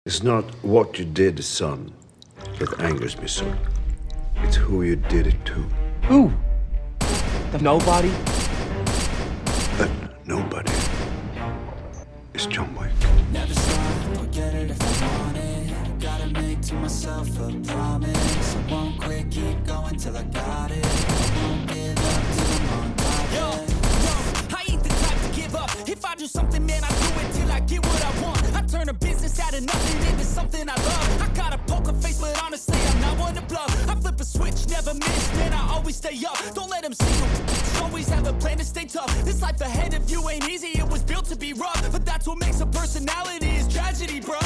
It's not what you did, son, that angers me so. It's who you did it to. Who? Nobody? That nobody is John Wick. Never stop, I'll get it if I want it. Gotta make to myself a promise. I won't quit, keep going till I got it. I won't give up till I'm on top. Yo, I ain't the type to give up. If I do something, man, I do it till I get what I want. I turn a business out of nothing into something I love. I got a poker face, but honestly, I'm not one to bluff. I flip a switch, never miss, man, I always stay up. Don't let them see you. Always have a plan to stay tough. This life ahead of you ain't easy, it was built to be rough. But that's what makes a personality is tragedy, bro.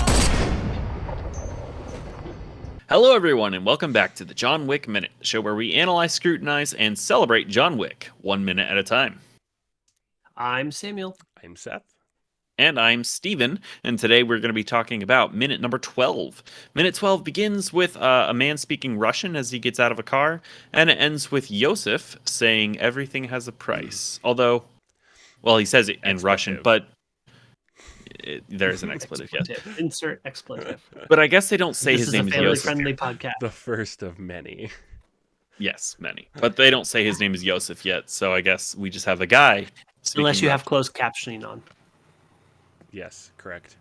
Hello, everyone, and welcome back to the John Wick Minute, the show where we analyze, scrutinize, and celebrate John Wick 1 minute at a time. I'm Samuel. I'm Seth. And I'm Steven, and today we're going to be talking about minute number 12. Minute 12 begins with a man speaking Russian as he gets out of a car, and it ends with Yosef saying everything has a price. Although, well, he says it in Russian, but there's an expletive, yes. Insert expletive. But I guess they don't say his name is Yosef. This is a family-friendly podcast. The first of many. Yes, many. But they don't say his name is Yosef yet, so I guess we just have a guy speaking Unless you have Russian. closed captioning on. Yes, correct.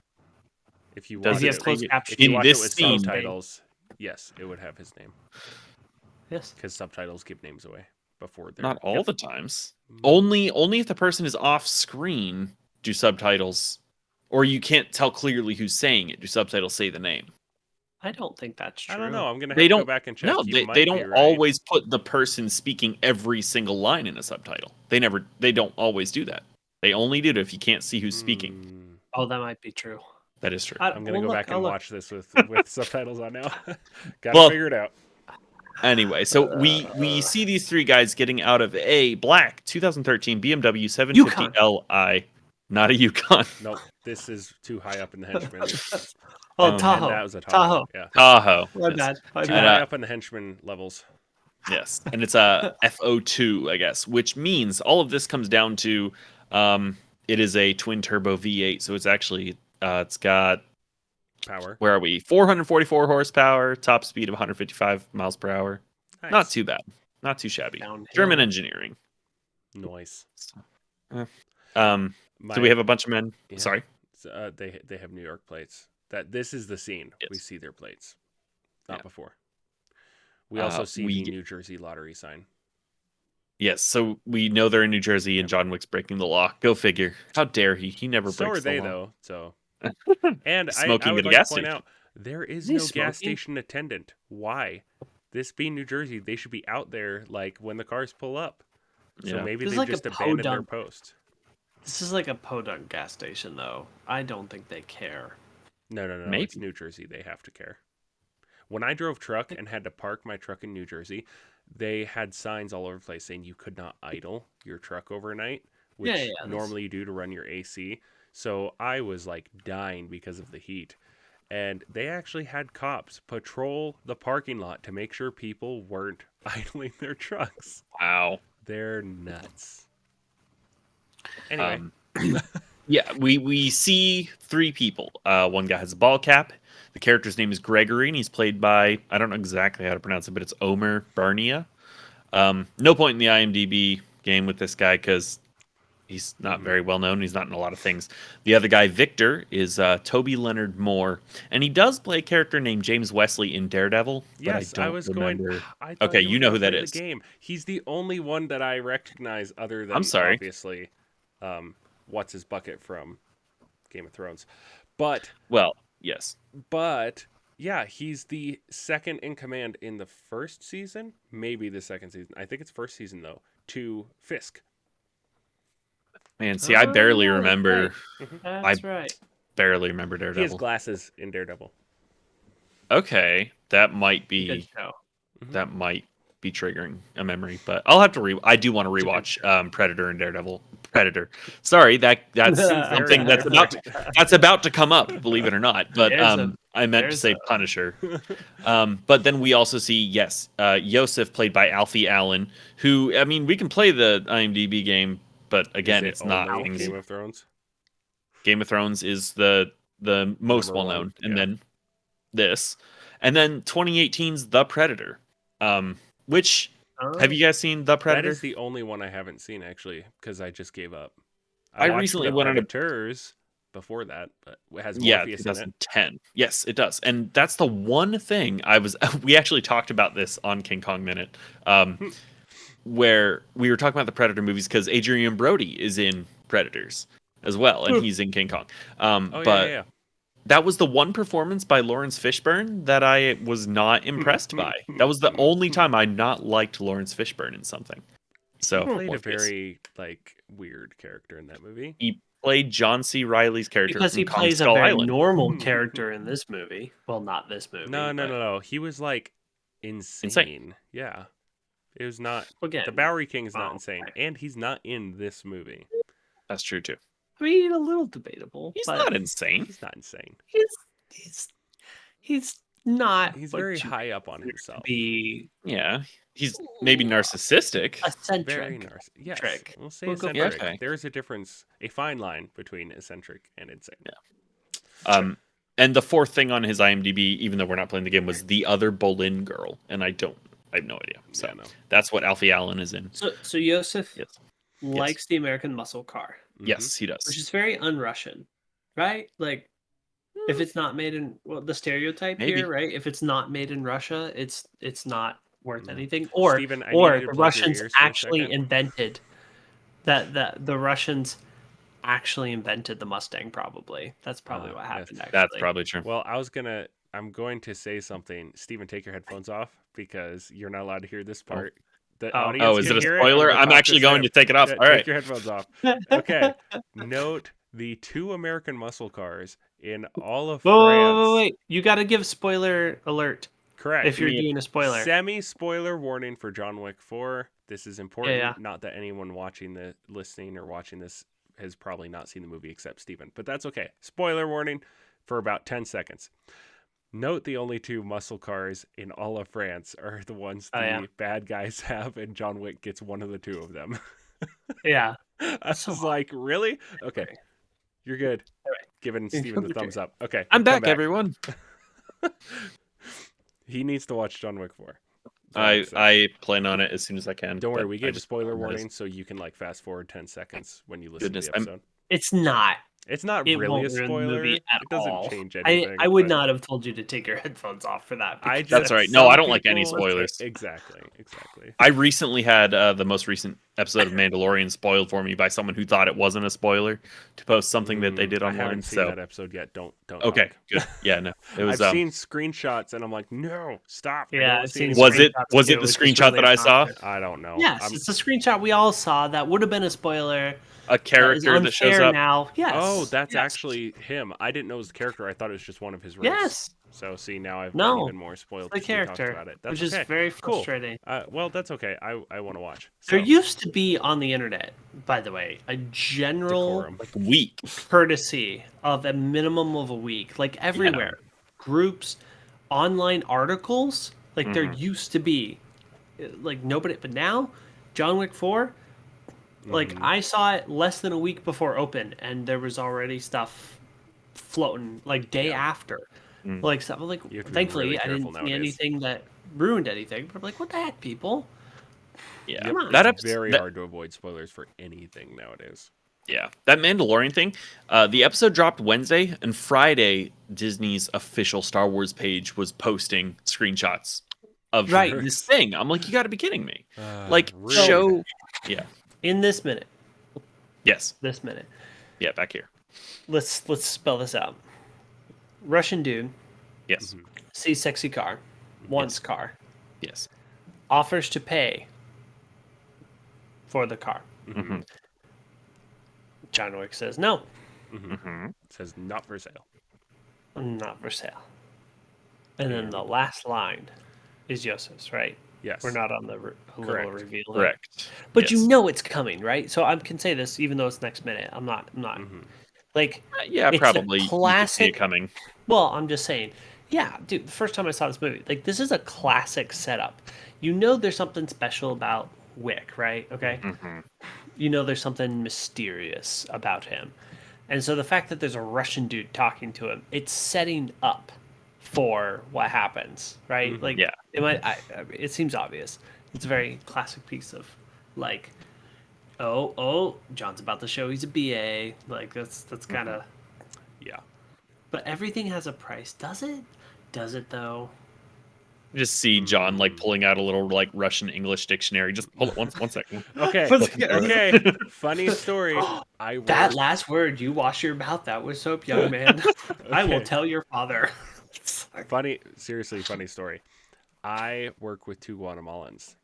If you Does watch he it, have closed if captioning? you In watch this it with scene- subtitles, yes, it would have his name. Yes. Because subtitles give names away before they're... Not all the times. Only if the person is off screen do subtitles, or you can't tell clearly who's saying it. Do subtitles say the name? I don't think that's true. I don't know. I'm going to have They to go don't. back and check. No, You they might don't be right. always put the person speaking every single line in a subtitle. They don't always do that. They only do it if you can't see who's speaking. Oh, that might be true. That is true. I'm going to go back and watch this with subtitles on now. Got to Well, figure it out. Anyway, so we see these three guys getting out of a black 2013 BMW 750 Li, not a Yukon. Nope, this is too high up in the henchman. Oh, And Tahoe. that was a Tahoe. Yeah. Tahoe. My yes. bad. My Too bad. high up in the henchman levels. Yes, and it's a FO2, I guess, which means all of this comes down to it is a twin turbo V8, so it's actually it's got, Power. where are we? 444 horsepower, top speed of 155 miles per hour. Nice. Not too bad, not too shabby. Downhill. German engineering. Nice. So we have a bunch of men. Yeah. Sorry. They have New York plates. This is the scene. Yes. We see their plates, not Yeah. before. We also see we the get- New Jersey lottery sign. Yes, so we know they're in New Jersey, and John Wick's breaking the law. Go figure. How dare he? He never So breaks are they the law. though. So, and I Smoking would at a like gas to point station. out there is Is he no gas smoking? station attendant. Why? This being New Jersey, they should be out there like when the cars pull up. So Yeah. maybe This is they like a just abandoned their podunk. post. This is like a podunk gas station, though. I don't think they care. No. It's Maybe. New Jersey. They have to care. When I drove truck and had to park my truck in New Jersey, they had signs all over the place saying you could not idle your truck overnight, which Yeah, that's- normally you do to run your AC. So I was like dying because of the heat. And they actually had cops patrol the parking lot to make sure people weren't idling their trucks. Wow. They're nuts. Anyway, Yeah, we see three people. One guy has a ball cap. The character's name is Gregory, and he's played by, I don't know exactly how to pronounce it, but it's Omer Barnia. No point in the IMDb game with this guy because he's not very well known. He's not in a lot of things. The other guy, Victor, is Toby Leonard Moore, and he does play a character named James Wesley in Daredevil. yes, but I don't was remember. going. I thought Okay, you you were know gonna who that play is. The game. He's the only one that I recognize other than I'm sorry. obviously, what's his bucket from Game of Thrones, but Well, yes. yeah, he's the second in command in the first season, maybe the second season. I think it's first season though. To Fisk. Man, see, I barely Oh, remember. That's right. Barely remember He has Daredevil. glasses in Daredevil. Okay, that might Good be show. that might be triggering a memory, but I'll have to I do want to rewatch Predator and Daredevil. Predator. Sorry, that's something that's about to come up, believe it or not. But I meant to say Punisher. But then we also see Yosef played by Alfie Allen, who, I mean, we can play the IMDb game, but again, Is it it's not only things. Game of Thrones. Game of Thrones is the most Number well one, known, and yeah. then this, and then 2018's The Predator, which have you guys seen The That Predator? is the only one I haven't seen actually, because I just gave up. I watched recently The went on a Predators before that, but it has yeah, Morpheus in it. 2010. Yes, it does, and that's the one thing I was. We actually talked about this on King Kong Minute, where we were talking about the Predator movies because Adrian Brody is in Predators as well, and he's in King Kong. Oh But yeah. that was the one performance by Lawrence Fishburne that I was not impressed by. That was the only time I not liked Lawrence Fishburne in something. So He played a Morpheus. very like weird character in that movie. He played John C. Riley's character Because from he Kong plays a Skull very Island. normal character in this movie. Well, not this movie. No. He was like insane. Yeah. It was not. Again, The Bowery King is not oh, insane, okay. and he's not in this movie. That's true too. I mean, a little debatable. He's but not insane. He's not insane. He's not. He's what very you high up on consider to himself. Be Yeah, he's maybe narcissistic. eccentric. Very Yes, Trick. we'll say We'll go eccentric. for it. Okay. There's a difference, a fine line between eccentric and insane. And the fourth thing on his IMDb, even though we're not playing the game, was The Other Boleyn Girl, and I have no idea. So Yeah, no. that's what Alfie Allen is in. So Yosef Yes. likes the American muscle car, Yes, he does. which is very un-Russian, right? Like, if it's not made in the stereotype Maybe. here, right? If it's not made in Russia, it's not worth anything. Or Steven, I need you to the plug your Russians ears for a actually second. invented that the Russians actually invented the Mustang. Probably that's probably what happened. yes. Actually, That's probably true. Well, I'm going to say something. Steven, take your headphones off because you're not allowed to hear this part. The audience Oh, is can it a hear spoiler? I'm I'm about actually going say- to take it off. Yeah, All take right. your headphones off. Okay. Note the 2 American muscle cars in all of France. Wait! You got to give spoiler alert Correct. if you're doing a spoiler. Semi-spoiler warning for John Wick 4. This is important. Yeah. Not that anyone listening or watching this has probably not seen the movie except Steven, but that's okay. Spoiler warning for about 10 seconds. Note the only 2 muscle cars in all of France are the ones the bad guys have, and John Wick gets one of the 2 of them. Yeah. I was like, really? Okay. You're good. All right. Giving Steven the Okay. thumbs up. Okay. I'm come back, everyone. He needs to watch John Wick 4. So I plan on it as soon as I can. don't worry, but we I gave a just- spoiler warning so you can like fast forward 10 seconds when you listen Goodness, to the episode. It's not. It's not It really won't a ruin the spoiler. movie at It doesn't all. change anything. I would but not have told you to take your headphones off for that. I because just- That's all right. No, some I don't like any people- spoilers. Exactly. I recently had the most recent episode of Mandalorian spoiled for me by someone who thought it wasn't a spoiler to post something that they did I online. haven't seen So that episode yet. Don't. okay, talk. good. Yeah, no, it was. I've seen screenshots and I'm like, no, stop. I don't Yeah, wanna I've see seen any Was more." it screenshots was too, it the which is screenshot really that I saw? obnoxious. I don't know. Yes, it's a screenshot we all saw that would have been a spoiler. A character that that is shows unfair up. now. Yes. Oh, that's yes. actually him. I didn't know it was the character. I thought it was just one of his race. Yes. So see, now I've No, been even more spoiled. the because we talked character, about it. That's which is okay. very Cool. frustrating. Well, that's okay. I want to watch. There So, used to be on the internet, by the way, a general decorum. Weak. courtesy of a minimum of a week, like everywhere, groups, online articles. Like there used to be, like nobody, but now, John Wick 4. Like I saw it less than a week before open, and there was already stuff floating like day after, like stuff. Like You have to be thankfully, really I didn't careful see nowadays. anything that ruined anything. But I'm like, what the heck, people? Yeah, Come on. that It's episode. very hard to avoid spoilers for anything nowadays. Yeah, that Mandalorian thing. The episode dropped Wednesday, and Friday, Disney's official Star Wars page was posting screenshots of Right. this thing. I'm like, you got to be kidding me! Like, rude. show. Yeah. In this minute, Yes. Yeah. Back here. let's spell this out. Russian dude Yes. sees sexy car, wants car, Yes. offers to pay for the car. Mhm. John Wick says no, It says not for sale. not for sale. And then the last line is Yosef's, right? Yes. We're not on the a little Correct. reveal. here. Correct. But Yes. you know it's coming, right? So I can say this even though it's next minute. I'm not. Like, Yeah, it's a probably. You could see classic- it coming. well, I'm just saying. Yeah, dude, the first time I saw this movie, like, this is a classic setup. You know there's something special about Wick, right? Okay? You know there's something mysterious about him. And so the fact that there's a Russian dude talking to him, it's setting up for what happens, right? Mhm. Like, Yeah. it seems obvious. It's a very classic piece of like, oh, John's about to show he's a BA. Like that's kind of. Yeah. But everything has a price, does it? Does it though? Just see John like pulling out a little like Russian English dictionary. Just hold it one second. Okay. Looking through Okay. it. Funny story. I That work. last word, you wash your mouth out with soap, young man. I will Okay. tell your father. It's like- Seriously, funny story. I work with 2 Guatemalans,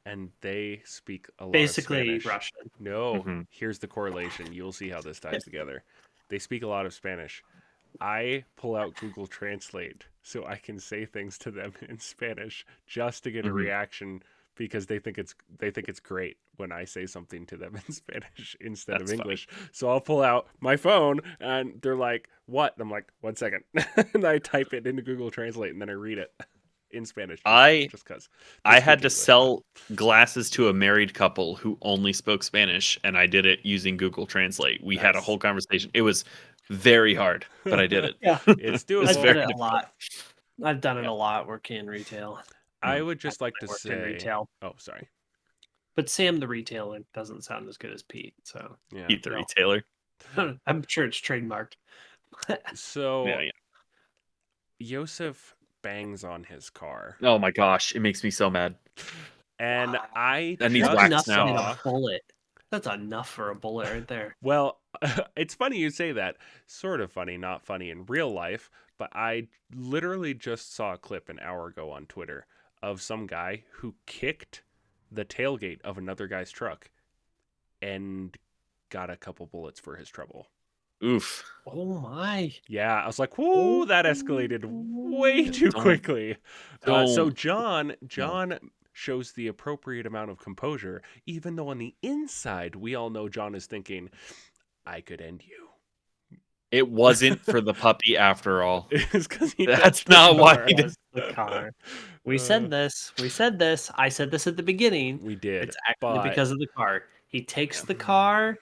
and they speak a lot Basically of Spanish. Russian. No, Mhm. here's the correlation. You'll see how this ties together. They speak a lot of Spanish. I pull out Google Translate so I can say things to them in Spanish just to get a Mhm. reaction because they think it's great when I say something to them in Spanish instead That's of funny. English. So I'll pull out my phone and they're like, "What?" And I'm like, "1 second." And I type it into Google Translate and then I read it in Spanish just cuz. I had to sell glasses to a married couple who only spoke Spanish, and I did it using Google Translate. We had a Nice. whole conversation. It was very hard, but I did it. Yeah. It's It was I've doable. done very it a difficult. lot. I've done it Yeah. a lot working in retail. I would just like to I worked in say, retail. oh, sorry. But Sam the retailer doesn't sound as good as Pete, so Yeah. Pete the No. retailer. I'm sure it's trademarked. So Yeah, yeah. Yosef bangs on his car, Oh my gosh, it makes me so mad. and Wow. I That needs just wax enough to now. hit saw. a bullet. That's enough for a bullet right there. Well, it's funny you say that. Sort of funny, not funny in real life, but I literally just saw a clip an hour ago on Twitter of some guy who kicked the tailgate of another guy's truck and got a couple bullets for his trouble. Oof. Oh my. Yeah, I was like, "Whoa, that escalated way too Don't- quickly." So don't. John shows the appropriate amount of composure, even though on the inside we all know John is thinking, "I could end you." It wasn't for the puppy after all. It's because he That's touched the not why car. he did. Was the car. We said this. We said this. I said this at the beginning. We did, It's actually but because of the car. He takes the car,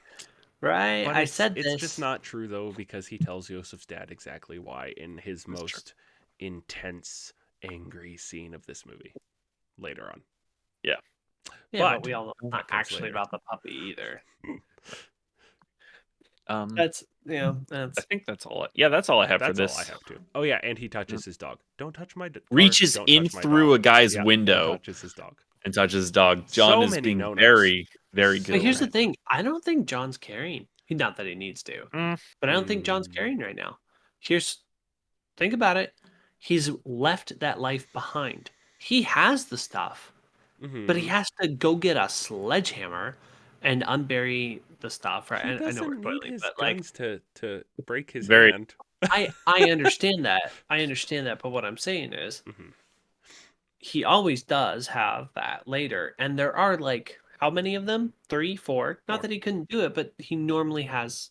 right? but I it's said this. just not true though because he tells Yosef's dad exactly why in his That's most intense, angry scene of this movie later on. Yeah, but but we all know it's not comes actually later. about the puppy either. I That's think that's all. That's all I have for That's this. all I have to. Oh yeah, and he touches his dog. Don't touch my car. Reaches Don't in touch my through dog. a guy's Yeah, window touches his dog. and touches his dog. John So is many being no-nos. very, very good. But here's at the thing. I don't think John's carrying. Not that he needs to, Mm. but I don't think John's carrying right now. Think about it. He's left that life behind. He has the stuff, but he Mhm. has to go get a sledgehammer and unbury the stuff, right? He I know we're doesn't need spoiling, his but like guns to break his Very- hand. I understand that. I understand that, but what I'm saying is Mhm. he always does have that later. And there are like how many of them? 3, 4. Not Four. that he couldn't do it, but he normally has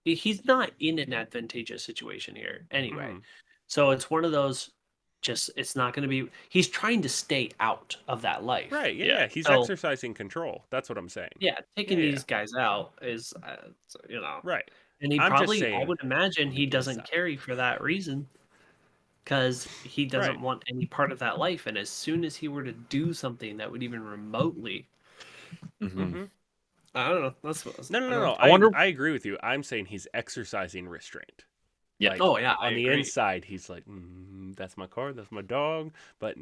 he's not in an advantageous situation here anyway. Mhm. So it's one of those just it's not going to be he's trying to stay out of that life. Right. Yeah. Yeah. He's So- exercising control. That's what I'm saying. Yeah, taking Yeah, yeah. these guys out is Right. and he I'm just probably I saying, would imagine on he the doesn't inside. carry for that reason. Because he doesn't Right. want any part of that life, and as soon as he were to do something that would even remotely, Mhm. Mhm. I don't know. That's what No. I wonder- I agree with you. I'm saying he's exercising restraint. Yeah. Like, Oh, yeah, I On the agree. inside, he's like, "That's my car. That's my dog." But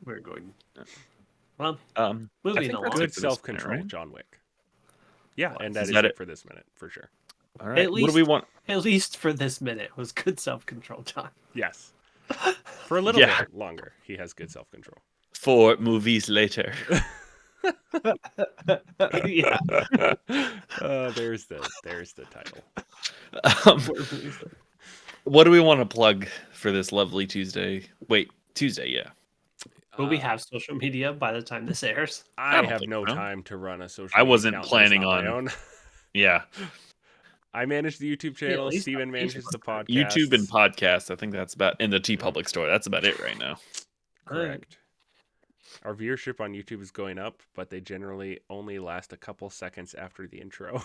We're going. Well, I moving think along. that's good it for this self-control, minute, right? John Wick. Yeah, and that Is is that it it? for this minute for sure. All right. At What do we least- want? At least for this minute was good self control, John. Yes. For a little Yeah. bit longer, he has good self-control. 4 movies later. Yeah. There's the title. Um, what do we want to plug for this lovely Tuesday? Wait, Tuesday, yeah. Will we have social media by the time this airs? I don't have think no so. time to run a social. I media wasn't account that is planning not my on- own. Yeah. I manage the YouTube Yeah, at channel. least Steven on manages the Facebook. podcast. YouTube and podcast. I think that's about in the T Public store. That's about it right now. Correct. Our viewership on YouTube is going up, but they generally only last a couple seconds after the intro.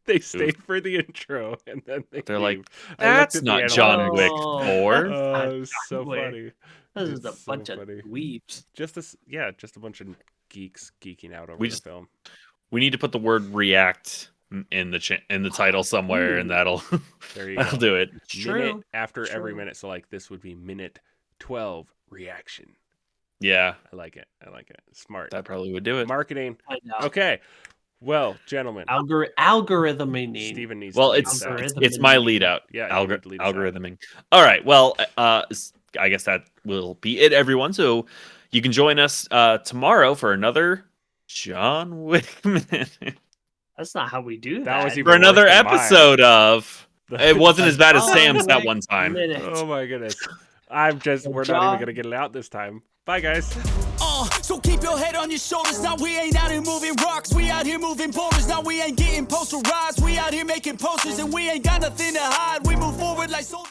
They stayed for the intro and then They're like, leave. I looked that's at the not analytics. John Wick Oh. 4. Oh, it was so John Wick. funny. This is It's a so bunch of funny. weeps. Just this, just a bunch of geeks geeking out over We the just- film. We need to put the word react in the title somewhere, and that'll There you that'll go. do it. It's Minute true. after every True. minute. So like this would be minute 12 reaction. Yeah, I like it. Smart. that probably would do it. Marketing. I know. Okay. Well, gentlemen, Algorithming. Steven needs Well, to lead it's us out. Algorithm. my lead out. Yeah, you need to lead us out. Algorithming. All right. Well, I guess that will be it, everyone. So you can join us tomorrow for another John Wick Minute. That's not how we do that. That was even For another worse than mine. episode of. It wasn't as bad as John Sam's that Wick one time. Minute. Oh my goodness. We're not even John- going to get it out this time. Bye, guys. So keep your head on your shoulders. Now we ain't out here moving rocks. We out here moving boulders. Now we ain't getting posterized. We out here making posters and we ain't got nothing to hide. We move forward like soldiers.